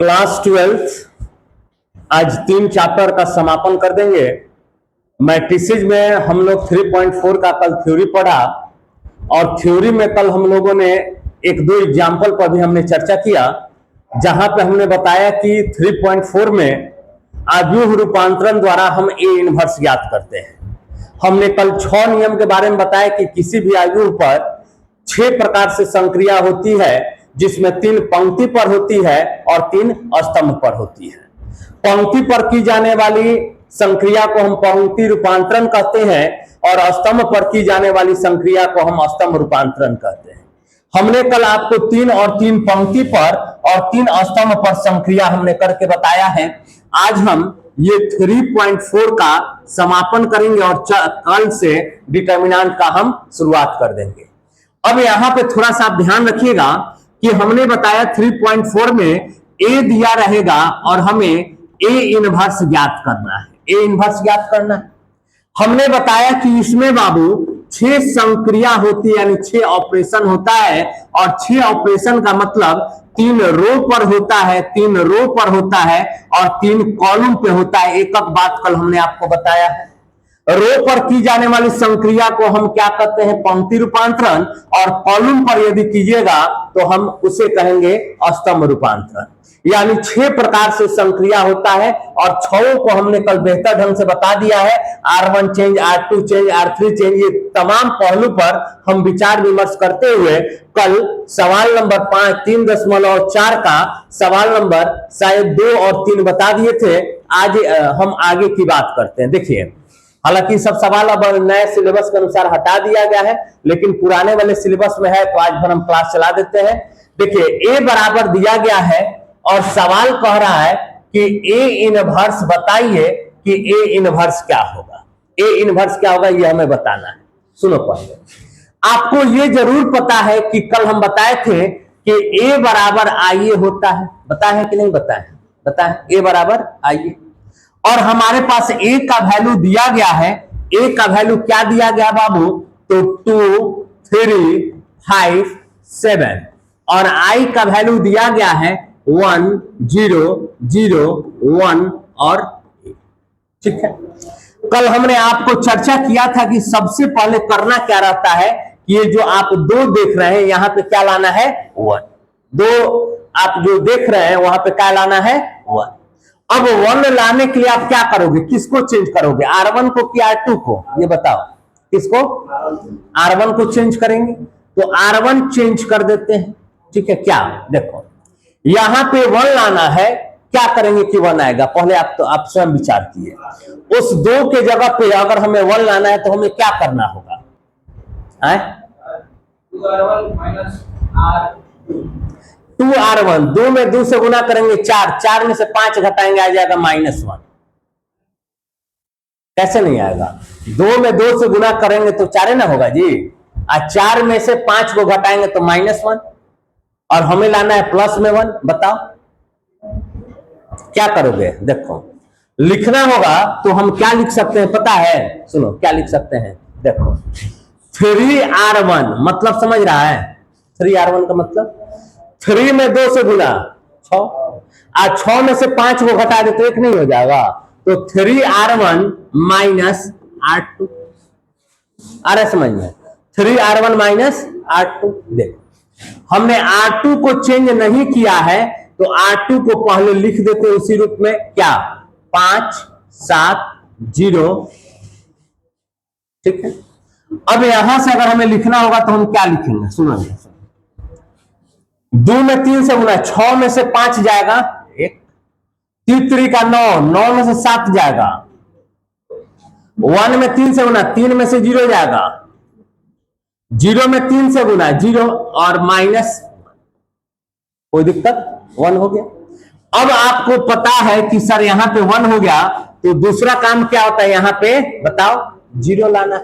Class 12th आज 3 chapter का समापन कर देंगे। मैट्रिसेज में हम लोग 3.4 का कल थ्योरी पढ़ा और थ्योरी में कल हम लोगों ने एक दो एग्जाम्पल पर भी हमने चर्चा किया, जहां पे हमने बताया कि 3.4 में आव्यूह रूपांतरण द्वारा हम ए इनवर्स ज्ञात करते हैं। हमने कल 6 नियम के बारे में बताया कि किसी भी आव्यूह पर 6 प्रकार से संक्रिया होती है, जिसमें 3 पंक्ति पर होती है और 3 स्तंभ पर होती है। पंक्ति पर की जाने वाली संक्रिया को हम पंक्ति रूपांतरण कहते हैं और स्तंभ पर की जाने वाली संक्रिया को हम स्तंभ रूपांतरण कहते हैं। हमने कल आपको 3 और 3 पंक्ति पर और 3 स्तंभ पर संक्रिया हमने करके बताया है। आज हम ये 3.4 का समापन करेंगे और कल से डिटर्मिनेंट का हम शुरुआत कर देंगे। अब यहां पे थोड़ा सा ध्यान रखिएगा कि हमने बताया 3.4 में ए दिया रहेगा और हमें ए इनवर्स ज्ञात करना है। ए इनवर्स ज्ञात करना है। हमने बताया कि इसमें बाबू 6 संक्रिया होती है, यानी 6 ऑपरेशन होता है और 6 ऑपरेशन का मतलब 3 रो पर होता है, 3 रो पर होता है और 3 कॉलम पे होता है। एक एक बात कल हमने आपको बताया है। रो पर की जाने वाली संक्रिया को हम क्या कहते हैं? पंक्ति रूपांतरण। और कॉलम पर यदि कीजिएगा तो हम उसे कहेंगे स्तंभ रूपांतरण। यानी 6 प्रकार से संक्रिया होता है और 6 को हमने कल बेहतर ढंग से बता दिया है। R1 change, R2 change, R3 change, ये तमाम पहलू पर हम विचार विमर्श करते हुए कल सवाल नंबर 3.4 का सवाल नंबर शायद 2 और 3 बता दिए थे। आज हम आगे की बात करते हैं। देखिए, हालांकि सब सवाल अब नए सिलेबस के अनुसार हटा दिया गया है, लेकिन पुराने वाले सिलेबस में है, तो आज भर हम क्लास चला देते हैं। देखिए, ए बराबर दिया गया है और सवाल कह रहा है कि ए इनवर्स बताइए कि ए इनवर्स क्या होगा। ए इनवर्स क्या होगा ये हमें बताना है। सुनो, पहले आपको ये जरूर पता है कि कल हम बताए थे कि ए बराबर आइए होता है। बताया है कि नहीं बताया? बताया ए बराबर आइए। और हमारे पास ए का वैल्यू दिया गया है। ए का वैल्यू क्या दिया गया बाबू? तो 2, 3, 5, 7 और आई का वैल्यू दिया गया है 1, 0, 0, 1 और 8। ठीक है। कल हमने आपको चर्चा किया था कि सबसे पहले करना क्या रहता है कि ये जो आप 2 देख रहे हैं यहां पे क्या लाना है? 1। 2 आप जो देख रहे हैं वहां पे क्या लाना है? 1। अब 1 लाने के लिए आप क्या करोगे? किसको चेंज करोगे? R1 को कि R2 को? ये बताओ। किसको? R1 को चेंज करेंगे। तो R1 चेंज कर देते हैं। ठीक है। क्या देखो, यहां पे 1 लाना है। क्या करेंगे कि 1 आएगा? पहले आप स्वयं विचार किए। उस 2 के जगह पे अगर हमें 1 लाना है तो हमें क्या करना होगा? 2R1, 2 में 2 से गुना करेंगे 4, 4 में से 5 घटाएंगे आ जाएगा -1। कैसे नहीं आएगा? 2 में 2 से गुना करेंगे तो 4 ना होगा जी। 4 में से 5 को घटाएंगे तो -1 और हमें लाना है प्लस में 1। बताओ क्या करोगे? देखो, लिखना होगा तो हम क्या लिख सकते हैं पता है? सुनो, क्या लिख सकते हैं? देखो, 3R1 मतलब समझ रहा है? 3R1 का मतलब 3 में 2 से गुना 6, आज 6 में से 5 को घटा दे तो 1 नहीं हो जाएगा? तो 3R1 माइनस R2। आ रहा समझ में? 3R1 minus R2। देखो, हमने R2 को चेंज नहीं किया है तो R2 को पहले लिख देते उसी रूप में। क्या? 5, 7, 0। ठीक है। अब यहां से अगर हमें लिखना होगा तो हम क्या लिखेंगे? सुनो, 2 में 3 से गुना, 6 में से 5 जाएगा 1, 3 का 9, 9 में से 7 जाएगा, 1 में 3 से गुना, 3 में से 0 जाएगा, 0 में 3 से गुना 0 और माइनस, कोई दिक्कत? 1 हो गया। अब आपको पता है कि सर यहां पे 1 हो गया तो दूसरा काम क्या होता है? यहां पे बताओ 0 लाना।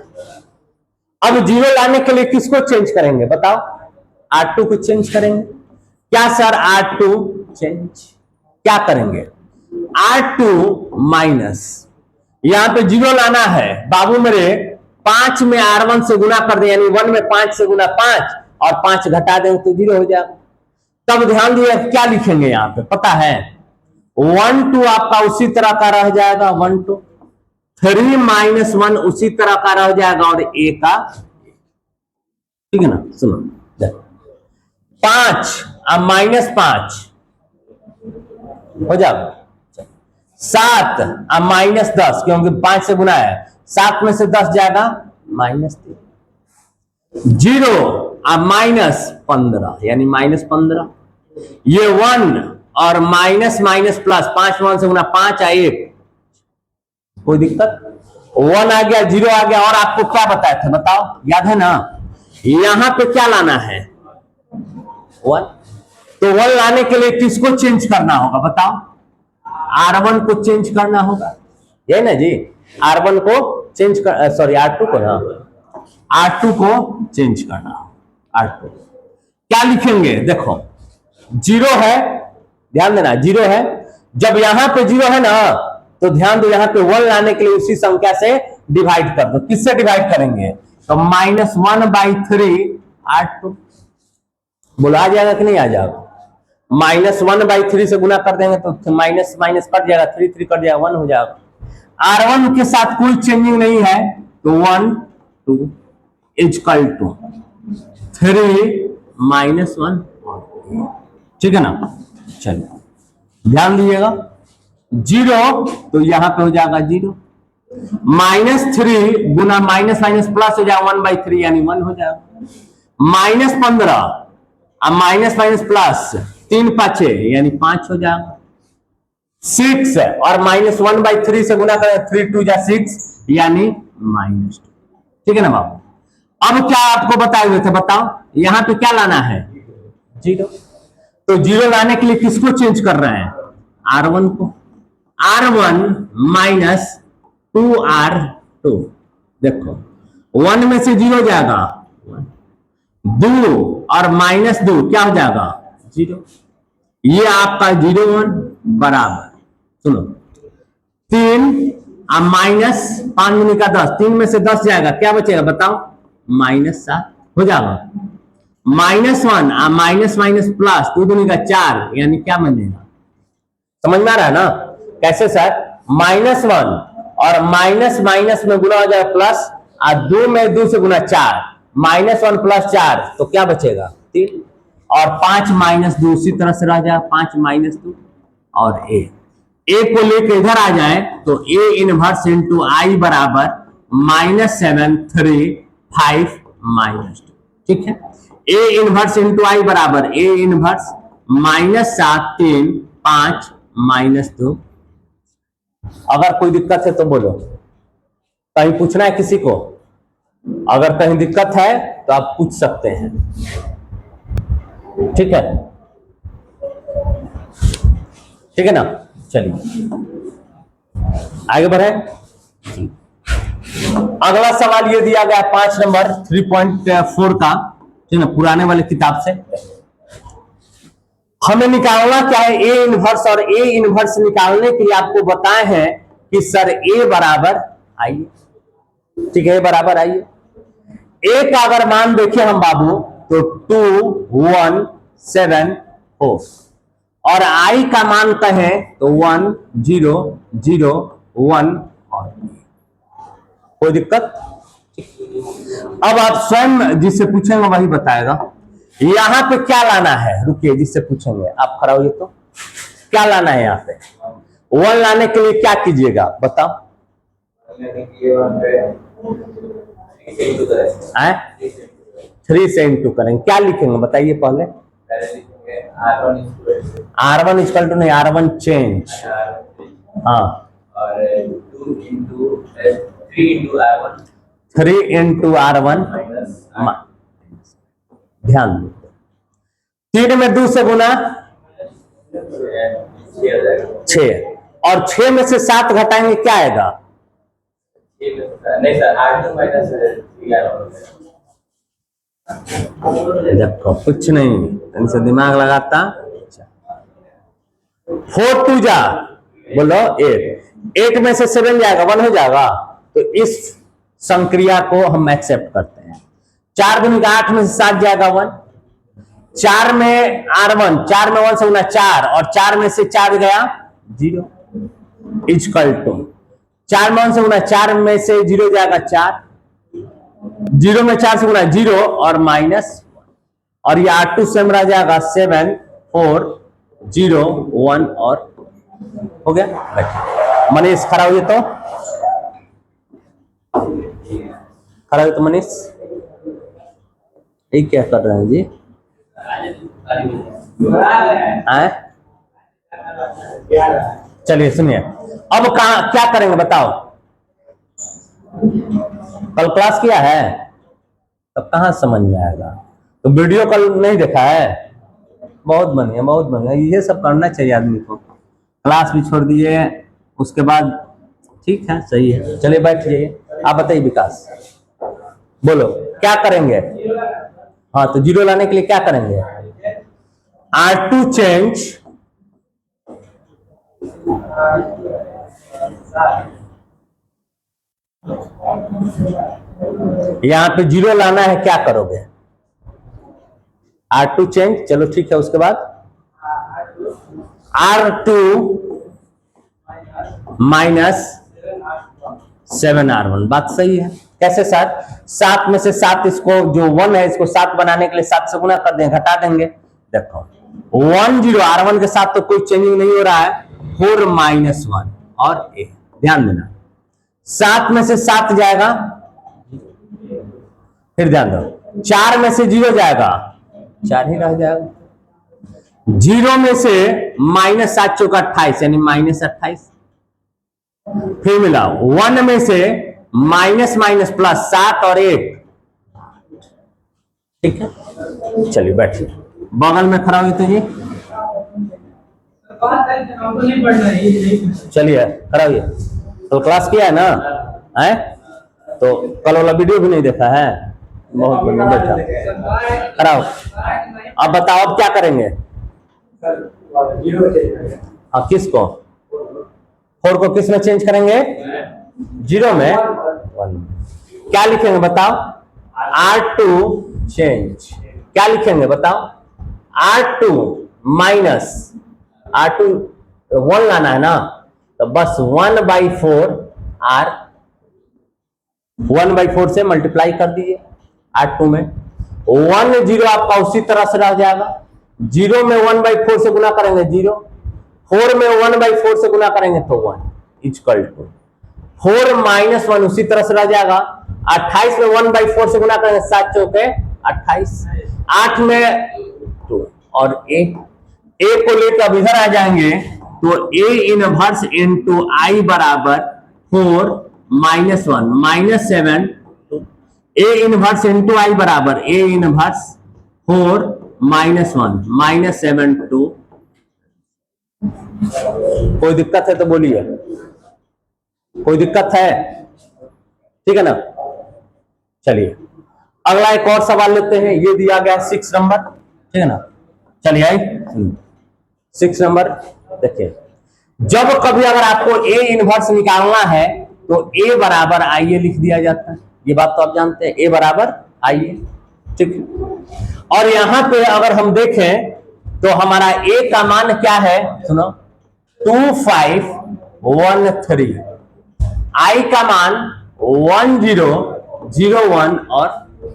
अब 0 लाने के लिए किसको चेंज करेंगे? बताओ। R2 को चेंज करेंगे। क्या सर? R2 चेंज क्या करेंगे? R2 माइनस, यहां पे 0 लाना है बाबू मेरे। 5 में R1 से गुना कर दे, यानी 1 में 5 से गुना 5 और 5 घटा दें तो 0 हो जाएगा। तब ध्यान दिए क्या लिखेंगे यहां पे पता है, 1 2 आपका उसी तरह का रह जाएगा, 1 2, 3 - 1 उसी तरह का रह जाएगा और ए का, ठीक है ना। सुनो 5 अब -5 हो जाएगा, 7 अब -10 क्योंकि 5 से गुना है, 7 में से 10 जाएगा -3, 0 अब -15 यानी -15, ये 1 और माइनस माइनस प्लस, 5 1 से गुना 5 आ 1, कोई दिक्कत, 1 आ गया 0 आ गया। और आपको क्या बताया था बताओ, याद है ना, यहां पे क्या लाना है 1, तो 1 लाने के लिए किसको चेंज करना होगा बताओ, R1 को चेंज करना होगा, ये ना जी, R1 को चेंज कर, सॉरी R2 को ना, R2 को चेंज करना होगा। R2 क्या लिखेंगे देखो, 0 है, ध्यान देना 0 है, जब यहां पे 0 है ना तो ध्यान दो यहां पे 1 लाने के लिए उसी संख्या से डिवाइड कर दो, किससे डिवाइड करेंगे, तो -1/3 R2, बोला आ जाएगा कि नहीं आ जाएगा, -1/3 से गुना कर देंगे तो माइनस माइनस कट जाएगा, 3 3 कट जाएगा, 1 हो जाएगा। R1 के साथ कोई चेंजिंग नहीं है तो 1 2 इक्वल टू 3 -1, ठीक है ना। चलिए ध्यान दीजिएगा, 0 तो यहां पे हो जाएगा 0, -3 गुना माइनस माइनस प्लस हो जाएगा 1/3 यानी 1 हो जाएगा, -15 अब माइनस माइनस प्लस 3 5 यानी 5 हो जाएगा, 6 और -1/3 से गुना करें 3 2 जा 6 यानी -2, ठीक है ना बाबू। अब क्या आपको बताए हुए थे बताओ, यहां पे क्या लाना है 0, तो 0 लाने के लिए किसको चेंज कर रहे हैं, R1 को, R1 - 2R2, देखो 1 में से 0 जाएगा 2 और -2 क्या हो जाएगा 0, ये आपका 0 1 बराबर, सुनो 3 और -5 गुनी का 10, 3 में से 10 जाएगा क्या बचेगा बताओ, -7 हो जाएगा, -1 और माइनस माइनस प्लस 2 दूनी का 4 यानी क्या बनेगा, समझ में आ रहा है ना कैसे सर, -1 और माइनस माइनस में गुना हो जाएगा प्लस, और 2 में 2 से गुना 4, -1 + 4 तो क्या बचेगा 3, और 5 - 2 उसी तरह से रह जाएगा, 5 - 2 और a को लेकर इधर आ जाए तो a इनवर्स इंटू आई बराबर -7 3 5 -2, ठीक है, a इनवर्स इंटू आई बराबर a इनवर्स -7 3 5 -2। अगर कोई दिक्कत है तो बोलो, कहीं पूछना है किसी को, अगर कहीं दिक्कत है तो आप पूछ सकते हैं, ठीक है, ठीक है ना। चलिए आगे बढ़े, अगला सवाल ये दिया गया 5 नंबर 3.4 का, ठीक है, पुराने वाले किताब से हमें निकालना क्या है, ए इनवर्स, और ए इनवर्स निकालने के लिए आपको बताए हैं कि सर ए बराबर आइए, ठीक है, ए बराबर आइए, ए का अगर मान देखें हम बाबू तो 2 1 7 4, और आई का मान कहें तो 1 0 0 1 और कोई दिक्कत। अब आप स्वयं जिससे पूछेंगे वही बताएगा, यहां पे क्या लाना है, रुकिए जिससे पूछेंगे आप खड़ा होइए, तो क्या लाना है यहाँ पे, 1 लाने के लिए क्या कीजिएगा बताओ, 3 से इंटू करेंगे, क्या लिखेंगे बताइए पहले, R1 इक्वल टू नहीं, R1 चेंज, हाँ, और 3 इंटू R1 ध्यान दो, 3 में 2 से गुना 6, और 6 में से 7 घटाएंगे क्या आएगा, नहीं सर देखो कुछ नहीं, इनसे दिमाग लगाता, 4 2 जा बोलो 8 में से 7 जाएगा 1 हो जाएगा, तो इस संक्रिया को हम एक्सेप्ट करते हैं। 4 गुनी का 8 में से 7 जाएगा 1, 4 में R1, 4 में 1 से गुना 4 और 4 में से 4 गया 0 इक्वल टू 4 में 1 से गुना 4 में से 0 जाएगा 4, 0 में 4 से गुना 0 और माइनस, और ये R2 सेम रह जाएगा 7 4 0 1 और हो गया। मनीष खड़ा हुई तो खड़ा हुई तो मनीष ये क्या कर रहे हैं जी? चलिए सुनिए, अब कहा क्या करेंगे बताओ? कल क्लास किया है तब कहां समझ में आएगा? तो वीडियो कल नहीं देखा है? बहुत बढ़िया बहुत बढ़िया, ये सब करना चाहिए आदमी को। क्लास भी छोड़ दिए उसके बाद, ठीक है सही है। चलिए बैठ जाइए, आप बताइए विकास, बोलो क्या करेंगे? हाँ तो 0 लाने के लिए क्या करेंगे? R2 चेंज यहां पे 0 लाना है, क्या करोगे? R2 चेंज, चलो ठीक है। उसके बाद R2 माइनस 7R1, बात सही है। कैसे 7? 7 में से 7 इसको जो 1 है इसको 7 बनाने के लिए 7 से गुना कर देंगे, घटा देंगे। देखो 1 0 R1 के साथ तो कोई चेंजिंग नहीं हो रहा है, 4 माइनस 1 और a, ध्यान देना 7 में से 7 जाएगा, फिर ध्यान दो 4 में से 0 जाएगा, 4 ही रह जाएगा, 0 में से माइनस 7 चौका 28 यानी माइनस 28, फिर मिला 1 में से माइनस माइनस प्लस 7 और 1, ठीक है। चलिए बैठिए, बगल में खड़ा हुई तो जी, चलिए खड़ा हुई। तो क्लास किया है ना? है तो कल वाला वीडियो भी नहीं देखा है? बहुत बढ़िया, बैठा खड़ा हो। अब बताओ अब क्या करेंगे? हाँ किसको? 4 को किस में चेंज करेंगे? 0 में 1। क्या लिखेंगे बताओ? R2 चेंज, क्या लिखेंगे बताओ? R2 माइनस R2 1 लाना है ना, तो बस 1/4 R 1/4 से मल्टीप्लाई कर दीजिए R2 में। 1 0 आपका उसी तरह से रह जाएगा, 0 में 1/4 से गुना करेंगे 0, 4 में 1/4 से गुना करेंगे तो 1 इक्वल टू 4 माइनस 1 उसी तरह से रह जाएगा। 28 में 1/4 से गुना करेंगे 7 चौके 28, 8 में 2 और a को लेकर अब इधर आ जाएंगे तो a इनवर्स इनटू i बराबर 4 minus 1 minus 7, a inverse into i बराबर a इनवर्स 4 माइनस 1 माइनस 7 2। कोई दिक्कत है तो बोलिए, कोई दिक्कत है? ठीक है ना। चलिए अगला एक और सवाल लेते हैं, ये दिया गया 6 नंबर, ठीक है ना। चलिए आई 6 नंबर देखिए, जब कभी अगर आपको a इनवर्स निकालना है तो a बराबर IA लिख दिया जाता है, ये बात तो आप जानते हैं, a बराबर IA, ठीक। और यहां पे अगर हम देखें तो हमारा a का मान क्या है, सुनो 2513, i का मान 1001 और a,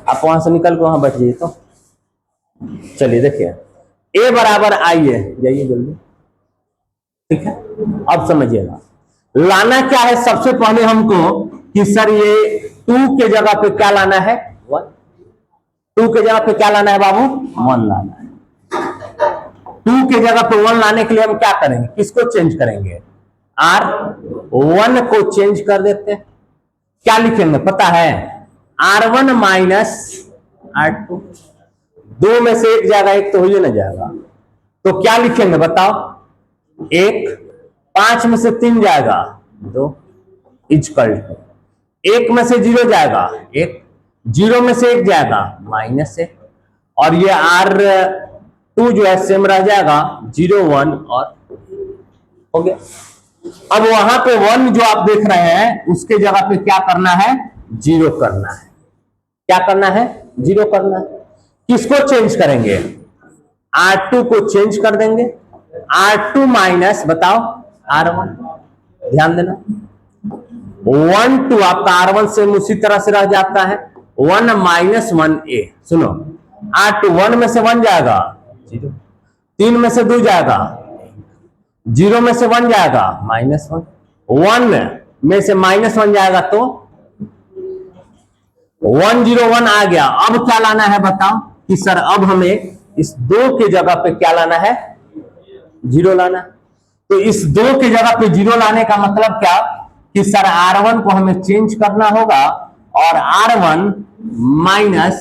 आप वहां से निकल के वहां बैठ जाइए तो। चलिए देखिए a बराबर i है, जाइए जल्दी, ठीक है। अब समझिएगा लाना क्या है, सबसे पहले हमको कि सर ये 2 के जगह पे क्या लाना है 1, 2 के जगह पे क्या लाना है बाबू 1 लाना है। 2 के जगह पे 1 लाने के लिए हम क्या करेंगे, किसको चेंज करेंगे? R1 को चेंज कर देते हैं, क्या लिखेंगे पता है? R1 माइनस R2, 2 में से 1 जाएगा, 1 तो हो ही ना जाएगा, तो क्या लिखेंगे बताओ? 1, 5 में से 3 जाएगा 2 इक्वल टू 1 में से 0 जाएगा 1, 0 में से 1 जाएगा माइनस 1, और ये R2 जो है सेम रह जाएगा 0 1 और हो गया। अब वहां पे 1 जो आप देख रहे हैं उसके जगह पे क्या करना है 0 करना है, क्या करना है 0 करना है। किसको चेंज करेंगे? R2 को चेंज कर देंगे, R2 माइनस बताओ R1, ध्यान देना 1 2 आपका R1 से उसी तरह से रह जाता है 1 माइनस 1a। सुनो R2 1 में से 1 जाएगा 0, 3 में से 2 जाएगा 0 में से 1 जाएगा -1, 1 में से -1 जाएगा तो 1 0 1 आ गया। अब क्या लाना है बताओ कि सर अब हमें इस 2 के जगह पे क्या लाना है? 0 लाना। तो इस 2 के जगह पे 0 लाने का मतलब क्या कि सर R1 को हमें चेंज करना होगा और R1 minus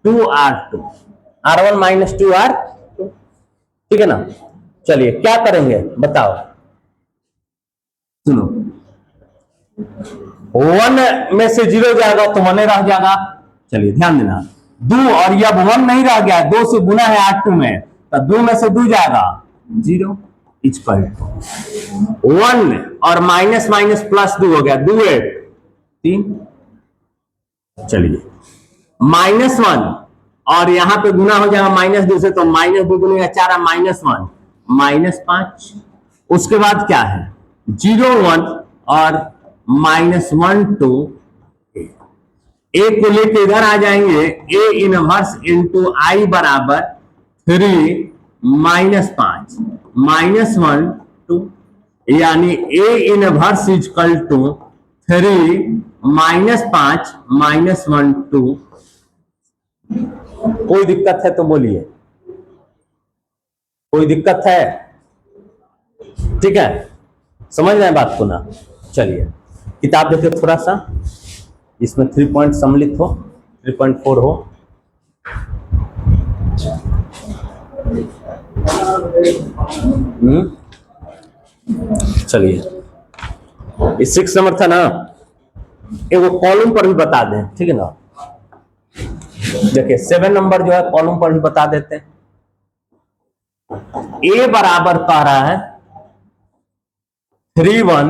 2R2, R1 minus 2R2, ठीक है ना। चलिए क्या करेंगे बताओ, सुनो 1 में से 0 जाएगा तो 1 रह जाएगा। चलिए ध्यान देना 2 और ये अब 1 नहीं रह गया, 2 से गुना है R2 में, तो 2 में से 2 जाएगा 0 इक्वल 1 और माइनस माइनस प्लस 2 हो गया 2 8 3। चलिए -1 और यहां पे गुना हो जाएगा -2 से, तो -2 गुना 4 -1 -5। उसके बाद क्या है 0 1 और -1 2 a को लेके इधर आ जाएंगे, a इनवर्स इंटू आई बराबर 3 -5 -1 2, यानी a इनवर्स इक्वल टू 3 -5 -1 2। कोई दिक्कत है तो बोलिए, कोई दिक्कत है? ठीक है, समझ रहे हैं बात को ना। चलिए किताब देखिए थोड़ा सा, इसमें 3 पॉइंट सम्मिलित हो, 3.4 हो। चलिए ये 6 नंबर था ना, वो कॉलम पर भी बता दें, ठीक है ना। देखिए 7 नंबर जो है कॉलम पर भी बता देते हैं। ए बराबर कह रहा है 3 1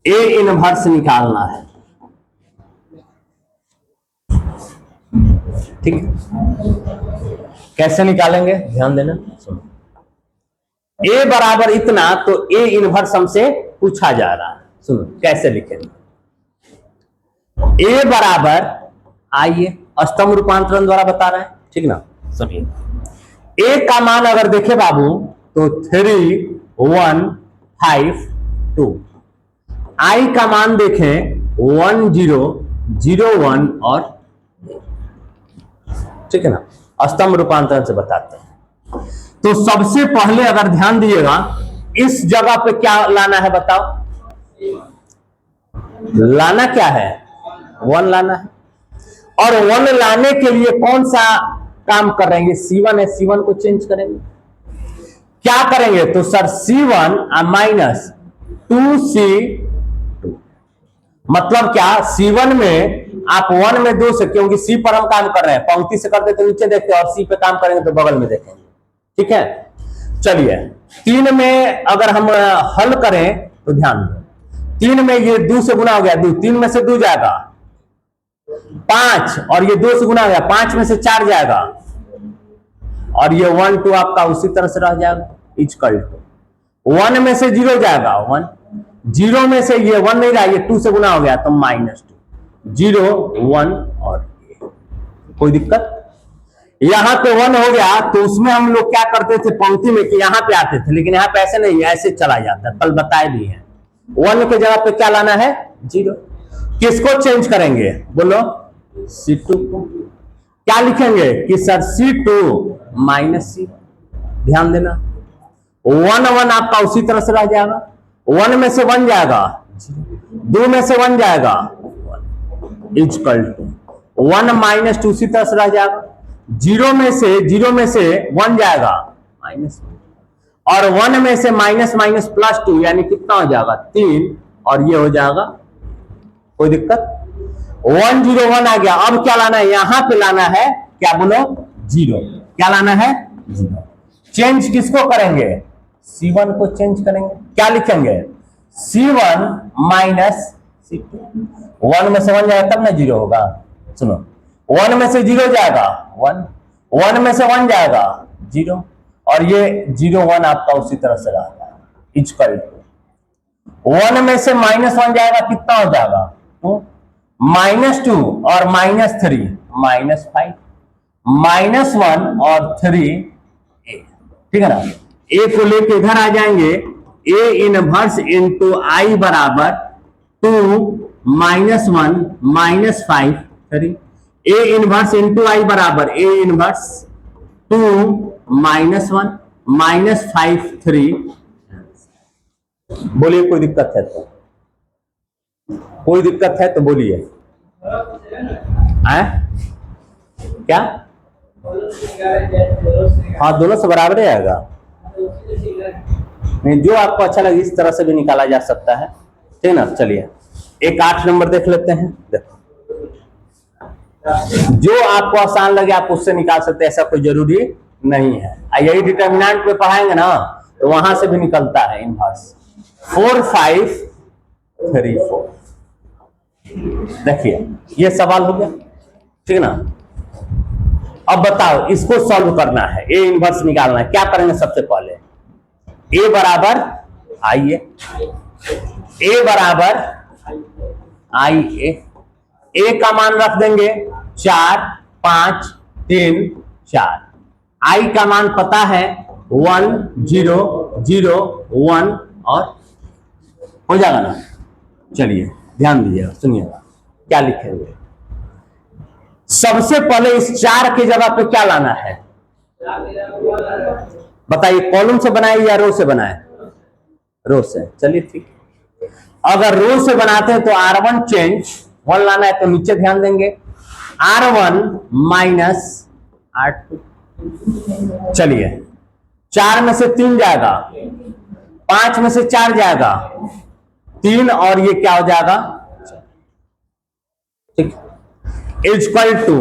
ए इनवर्स निकालना है, ठीक है। कैसे निकालेंगे ध्यान देना, सुनो ए बराबर इतना, तो ए इनवर्स हमसे पूछा जा रहा है। सुनो कैसे लिखेंगे, ए बराबर, आइए अष्टम रूपांतरण द्वारा बता रहे हैं, ठीक ना सभी। ए का मान अगर देखे बाबू तो 3 1 5 2, आई का मान देखें 1 0 0 1 और, ठीक है ना, अष्टम रूपांतरण से बताते हैं। तो सबसे पहले अगर ध्यान दिएगा इस जगह पे क्या लाना है बताओ, लाना क्या है 1 लाना है, और 1 लाने के लिए कौन सा काम कर रहे हैं, C1 है, C1 को चेंज करेंगे। क्या करेंगे तो सर C1 माइनस 2C2, मतलब क्या C1 में आप 1 में 2 से, क्योंकि C पर हम काम कर रहे हैं, पंक्ति से करते तो नीचे देखते और C पे काम करेंगे तो बगल में देखेंगे, ठीक है। चलिए 3 में अगर हम हल करें तो ध्यान दो, 3 में ये 2 से गुना हो गया 2, 3 में से 2 जाएगा 5 और ये 2 से गुना हो गया 5 में से 4 जाएगा और ये 1 2 आपका उसी तरह से रह जाएगा इक्वल टू 1 में से 0 जाएगा 1, 0 में से ये 1 नहीं रहा, ये 2 से गुना हो गया तो -2 0 1 और कोई दिक्कत। यहां पे 1 हो गया तो उसमें हम लोग क्या करते थे पंक्ति में कि यहां पे आते थे, लेकिन यहां पे ऐसे नहीं, ऐसे चला जाता है, कल बताए भी है। 1 के जगह पे क्या लाना है 0। किसको चेंज करेंगे बोलो C2 को। क्या लिखेंगे कि सर C2 माइनस C, ध्यान देना 1 1 आपका उसी तरह से रह जाएगा, 1 में से 1 जाएगा 2 में से 1 जाएगा 1 इक्वल टू 1 माइनस 2 उसी तरह से रह जाएगा, 0 में से 1 जाएगा -1 और 1 में से माइनस माइनस प्लस 2 यानी कितना हो जाएगा 3 और ये हो जाएगा, कोई दिक्कत। 1 0 1 आ गया। अब क्या लाना है, यहां पे लाना है क्या बोलो 0, क्या लाना है 0। चेंज किसको करेंगे C1 को चेंज करेंगे, क्या लिखेंगे C1 माइनस C2। 1 में से 1 जाएगा तब ना 0 होगा। सुनो, 1 में से 0 जाएगा 1, 1 में से 1 जाएगा 0, और ये 0 1 आपका उसी तरह से रहेगा। इक्वल टू 1 में से -1 जाएगा, कितना हो जाएगा 2, -2 और -3 -5, -1 और 3 a, ठीक है ना। a को लेके इधर आ जाएंगे, a इनवर्स इंटू आई बराबर 2 -1 -5 3, a इनवर्स इंटू आई बराबर a इनवर्स 2 -1 -5 3। बोलिए कोई दिक्कत है तो, कोई दिक्कत है तो बोलिए। क्या? हाँ, दोनों से बराबर आएगा। नहीं, जो आपको अच्छा लगे इस तरह से भी निकाला जा सकता है, ठीक ना। चलिए एक 8 नंबर देख लेते हैं। देखो, जो आपको आसान लगे आप उससे निकाल सकते हैं, ऐसा कोई जरूरी नहीं है। यही डिटर्मिनेंट में पढ़ाएंगे ना तो वहां से भी निकलता है इनवर्स। 4 5 3 4। देखिए ये सवाल हो गया, ठीक ना। अब बताओ इसको सॉल्व करना है, ए इनवर्स निकालना है। क्या करेंगे सबसे पहले, ए बराबर आइए, ए बराबर आई ए का मान रख देंगे 4 5 3 4। आई का मान पता है 1 0 0 1 और हो जाएगा ना। चलिए ध्यान दीजिएगा, सुनिएगा क्या लिखेंगे। सबसे पहले इस 4 की जगह पे क्या लाना है बताइए, कॉलम से बनाए या रो से बनाए? रो से। चलिए ठीक, अगर रो से बनाते हैं तो R1 चेंज 1 लाना है तो नीचे ध्यान देंगे R1 माइनस R2। चलिए 4 में से 3 जाएगा, 5 में से 4 जाएगा 3, और ये क्या हो जाएगा, ठीक, इक्वल टू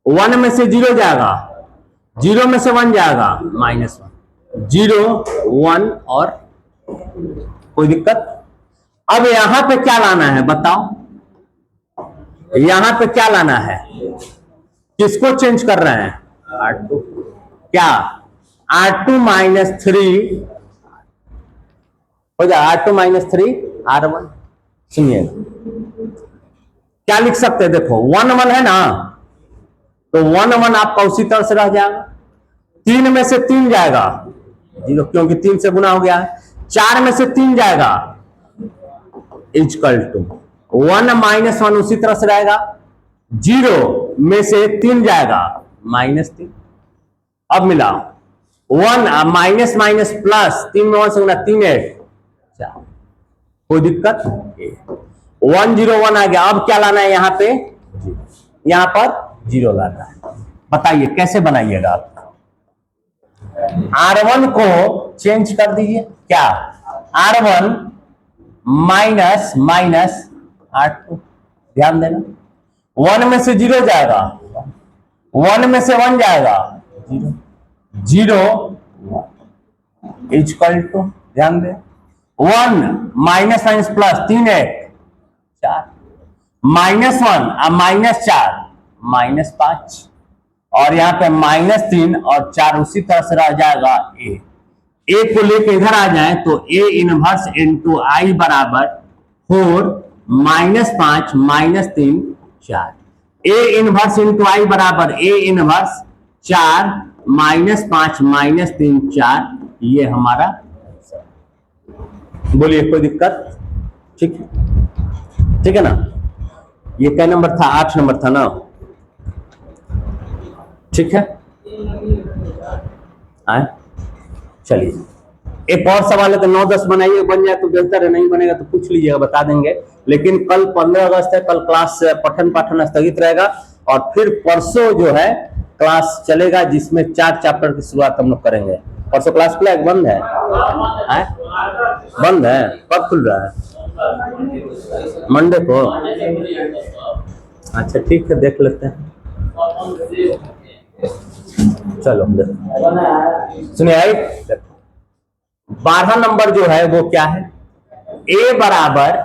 1 में से 0 जाएगा, 0 में से 1 जाएगा -1, 0 1 और कोई दिक्कत। अब यहां पे क्या लाना है बताओ, यहां पे क्या लाना है, किसको चेंज कर रहे हैं, R2। क्या R2 -3 हो जाए, R2 -3 R1। सुनिए क्या लिख सकते हैं, देखो 1 1 है ना, तो 1 1 आपका उसी तरह से रह जाएगा। 3 में से 3 जाएगा 0, क्योंकि 3 से गुना हो गया है। 4 में से 3 जाएगा इक्वल टू 1 -1 उसी तरह से रहेगा। 0 में से 3 जाएगा -3। अब मिला 1 माइनस माइनस प्लस, 3 में 1 से गुना 3 8 4, कोई दिक्कत। 1 0 1 आ गया। अब क्या लाना है यहाँ पे, यहाँ पर 0 लाना है। बताइए कैसे बनाइएगा आप। R1 को चेंज कर दीजिए, क्या R1 माइनस माइनस R2, ध्यान देना। 1 में से 0 जाएगा, 1 में से 1 जाएगा 0 0 इक्वल टू, ध्यान दे 1 माइनस माइनस प्लस 3 8 4, -1 -4 -5, और यहाँ पे -3 और 4 उसी तरह से रह जाएगा। ए को लेके इधर आ जाए तो ए इनवर्स इंटू आई बराबर 4 -5 -3 4। ए इनवर्स इंटू आई बराबर ए इनवर्स 4 -5 -3 4। ये हमारा, बोलिए कोई दिक्कत, ठीक है, ठीक है ना। ये क्या नंबर था, 8 नंबर था ना, ठीक है। चलिए एक और सवाल है, तो 9 10 बनाइए, बन जाए तो बेहतर है, नहीं बनेगा तो पूछ लीजिएगा, बता देंगे। लेकिन कल 15 अगस्त है, कल क्लास पठन पाठन स्थगित रहेगा, और फिर परसों जो है क्लास चलेगा, जिसमें 4 चैप्टर की शुरुआत हम लोग करेंगे। परसों क्लास खुला है, बंद है? बंद है, कब खुल रहा है? मंडे को। अच्छा ठीक है, देख लेते हैं। चलो सुनिए, 12 नंबर जो है वो क्या है, ए बराबर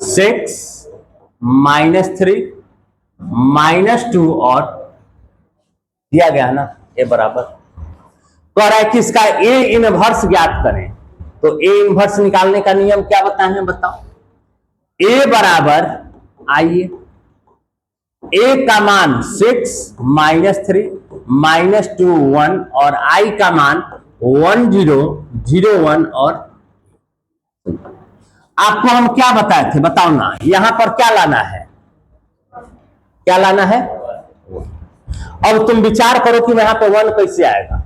6 -3 -2 और दिया गया ना ए बराबर, कह रहा है कि इसका ए इनवर्स ज्ञात करें। तो ए इनवर्स निकालने का नियम क्या बताए हैं बताओ। ए बराबर, आइए, ए का मान 6 -3 -2 1 और आई का मान 1 0 0 1 और आपको हम क्या बताए थे बताओ ना, यहां पर क्या लाना है, क्या लाना है। अब तुम विचार करो कि यहां पे 1 कैसे आएगा।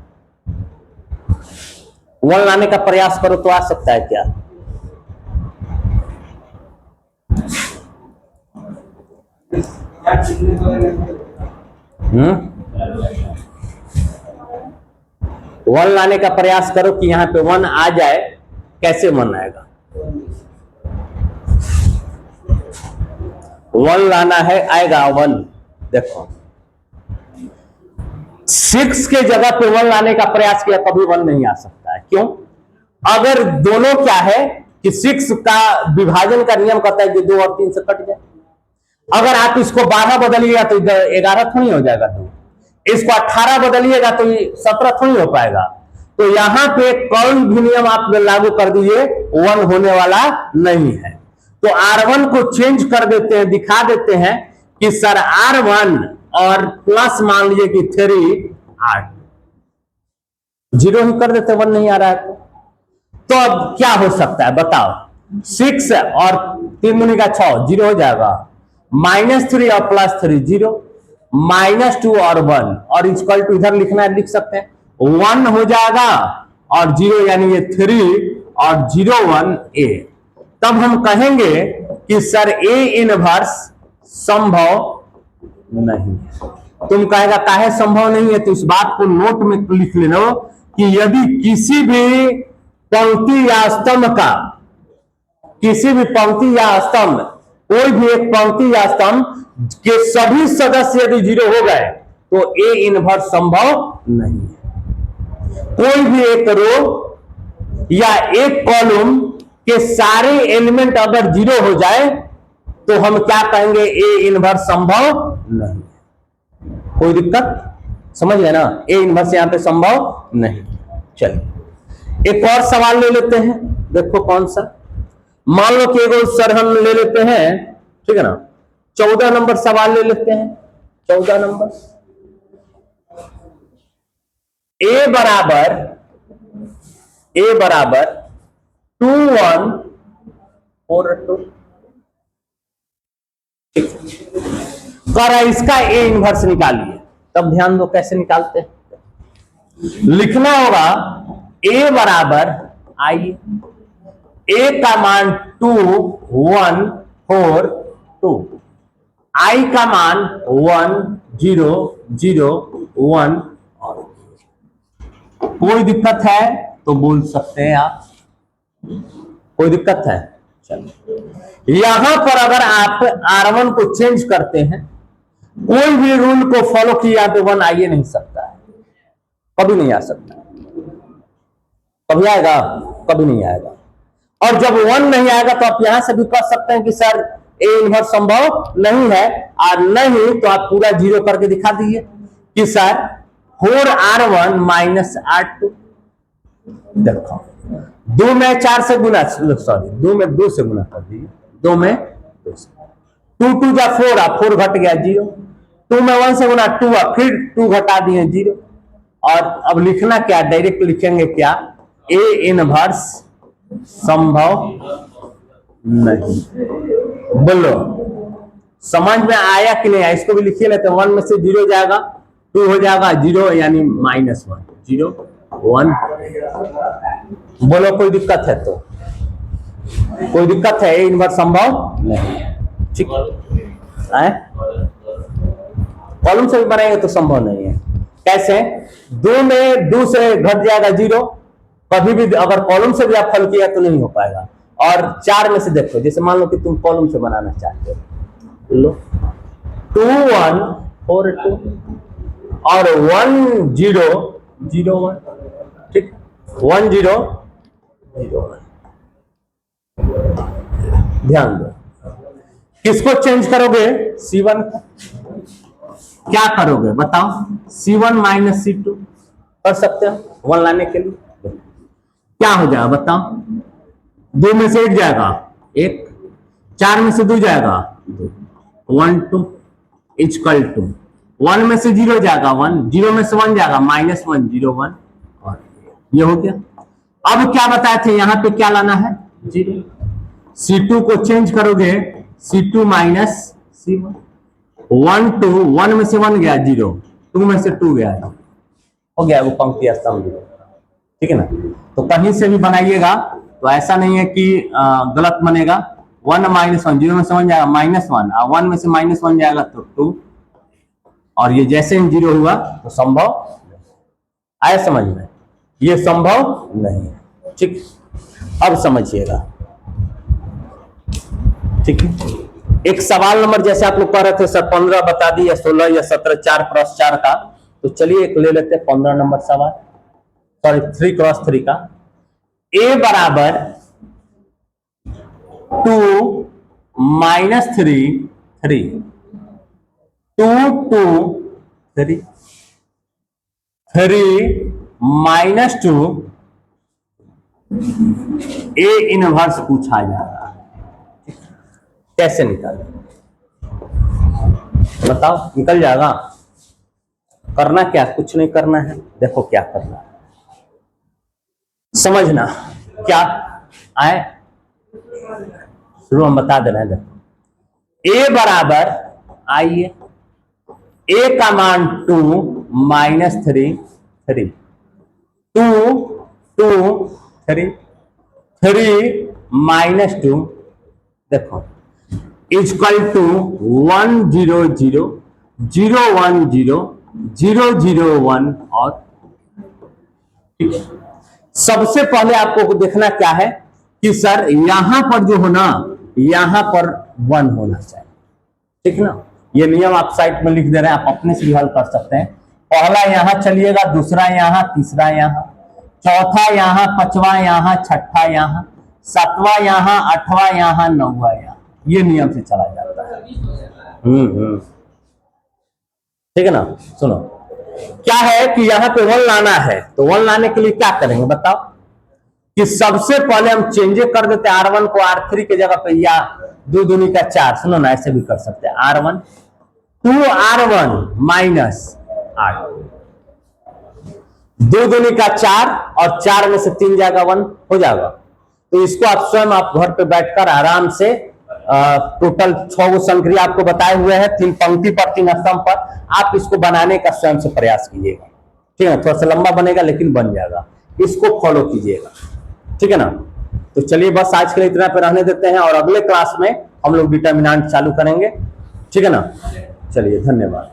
1 लाने का प्रयास करो तो आ सकता है क्या। वन लाने का प्रयास करो कि यहां पे 1 आ जाए, कैसे 1 आएगा। 1 लाना है, आएगा 1। देखो 6 के जगह पे 1 लाने का प्रयास किया, कभी 1 नहीं आ सकता है। क्यों? अगर दोनों क्या है कि 6 का विभाजन का नियम कहता है कि 2 और 3 से कट जाए। अगर आप इसको 12 बदलिएगा तो 11 थोड़ी हो जाएगा, 2। इसको 18 बदलिएगा तो 17 थोड़ी हो पाएगा। तो यहां पे कौन भी नियम आप लागू कर दीजिए, 1 होने वाला नहीं है। तो R1 को चेंज कर देते हैं, दिखा देते हैं कि सर R1 और प्लस मान लीजिए कि 3 8 0 ही कर देते, 1 नहीं आ रहा है। तो अब क्या हो सकता है बताओ। 6 और 3 दूनी का 6, 0 हो जाएगा। -3 और +3 0, -2 और 1 और इक्वल टू इधर लिखना है, लिख सकते हैं 1 हो जाएगा और 0 यानी ये 3 और 0 1 ए। तब हम कहेंगे कि सर ए इनवर्स संभव नहीं। तुम कहेगा काहे संभव नहीं है, तो इस बात को नोट में लिख लेना कि यदि किसी भी पंक्ति या स्तंभ का, किसी भी पंक्ति या स्तंभ, कोई भी एक पंक्ति या स्तंभ के सभी सदस्य यदि 0 हो गए तो ए इनवर्स संभव नहीं है। कोई भी एक रो या एक कॉलम के सारे एलिमेंट अगर 0 हो जाए तो हम क्या कहेंगे, ए इनवर्स संभव नहीं। कोई दिक्कत, समझ गए ना। ए इनवर्स यहां पे संभव नहीं। चलिए एक और सवाल ले लेते हैं, देखो कौन सा। मान लो कि एगो सर हम ले लेते हैं, ठीक है ना, 14 नंबर सवाल ले लेते हैं। 14 नंबर, ए बराबर 2 1 4 2, कर इसका ए इनवर्स निकालिए। तब ध्यान दो कैसे निकालते हैं। लिखना होगा ए बराबर, आइए, ए का मान 2 1 4 2, आई का मान 1 0 0 1 और कोई दिक्कत है तो बोल सकते हैं आप। कोई दिक्कत है? चलिए यहां पर अगर आप R1 को चेंज करते हैं, कोई भी रूल को फॉलो किया तो 1 आ ही नहीं सकता है, कभी नहीं आ सकता। कभी आएगा? कभी नहीं आएगा। और जब 1 नहीं आएगा तो आप यहां से भी कह सकते हैं कि सर ए इनवर्स संभव नहीं है, और नहीं तो आप पूरा 0 करके दिखा दीजिए कि सर 4R1 -R2। देखो 2 में 4 से गुना, सॉरी 2 में 2 से गुना कर दीजिए, 2 में 2 से, 2 2 जा 4, 4 घट गया 0, 2 में 1 से गुना 2, फिर 2 घटा दिए 0। और अब लिखना क्या, डायरेक्ट लिखेंगे क्या, ए इनवर्स संभव नहीं। बोलो समझ में आया कि नहीं आया? इसको भी लिखिए लेते हैं। 1 में से 0 जाएगा, 2 हो जाएगा 0 यानी -1 0 1। बोलो कोई दिक्कत है तो? कोई दिक्कत है? ए इनवर्स संभव नहीं, ठीक है। कॉलम से भी बनाएंगे तो संभव नहीं है। कैसे? 2 में 2 से घट जाएगा 0, कभी भी अगर कॉलम से भी आप हल किया तो नहीं हो पाएगा। और 4 में से देखो, जैसे मान लो कि तुम कॉलम से बनाना चाहते हो, लो 2 1 4 2 और 1 0 0 1, ठीक, 1 0 0 1। ध्यान दो, किसको चेंज करोगे? C1 को। क्या करोगे बताओ? C1 माइनस C2 कर सकते हो 1 लाने के लिए। क्या हो जाएगा बताओ? 2 में से 1 जाएगा 1, 4 में से 2 जाएगा 2, 1 2 इक्वल टू 1 में से 0 जाएगा 1, 0 में से 1 जाएगा -1 0 1, और ये हो गया। अब क्या बताए थे यहाँ पे क्या लाना है? 0। C2 को चेंज करोगे C2 माइनस C1, 1 2, 1 में से 1 गया 0, 2 में से 2 गया, हो गया वो पंक्ति स्तंभ। ठीक है ना? तो कहीं से भी बनाइएगा तो ऐसा नहीं है कि गलत बनेगा। 1 -1, 0 में से 1 जाएगा -1, 1 में से -1 जाएगा तो 2, और ये जैसे ही 0 हुआ तो संभव आया समझ में? ये संभव नहीं है। ठीक, अब समझिएगा। ठीक है, एक सवाल नंबर जैसे आप लोग कह रहे थे सर 15 बता दी या 16 या 17 4x4 का, तो चलिए एक ले लेते हैं 15 नंबर सवाल, सॉरी 3x3 का। A बराबर 2 - 3 3, 2 2 3, 3 -2 A इनवर्स पूछा जा रहा है। कैसे निकालें बताओ? निकल जाएगा? करना क्या? कुछ नहीं करना है। देखो क्या करना है, समझना क्या आए, शुरू हम बता दे रहे हैं। देखो A बराबर, आइए A का मान 2 -3 3, 2 2 3, 3 -2, देखो इक्वल टू 1 0 0 0 1 0 0 0 1 और। ठीक है, सबसे पहले आपको देखना क्या है कि सर यहां पर जो हो ना, यहां पर 1 होना चाहिए। ठीक ना? ये नियम आप साइट में लिख दे रहे हैं, आप अपने से भी हल कर सकते हैं। पहला यहां चलिएगा, दूसरा यहां, तीसरा यहां, चौथा यहां, पांचवा यहां, छठा यहां, सातवां यहां, आठवां यहां, नौवां यहां। ये नियम से चला जाता है। ठीक है ना? सुनो क्या है कि यहाँ पे 1 लाना है, तो 1 लाने के लिए क्या करेंगे बताओ? कि सबसे पहले हम चेंजे कर देते हैं R1 को R3 के जगह पे, या 2 दूनी का 4, सुनो ना ऐसे भी कर सकते हैं। R1 2R1 -8, 2 दूनी का 4, और 4 में से 3 जाएगा 1, हो जाएगा। तो इसको आप स्वयं आप घर पे बैठकर आराम से टोटल 6 संक्रिया आपको बताए हुए हैं, 3 पंक्ति पर 3 स्तंभ पर, आप इसको बनाने का स्वयं से प्रयास कीजिएगा। ठीक है, थोड़ा सा लंबा बनेगा लेकिन बन जाएगा, इसको फॉलो कीजिएगा। ठीक है ना? तो चलिए बस आज के लिए इतना पे रहने देते हैं, और अगले क्लास में हम लोग डिटर्मिनेंट चालू करेंगे। ठीक है ना? चलिए धन्यवाद।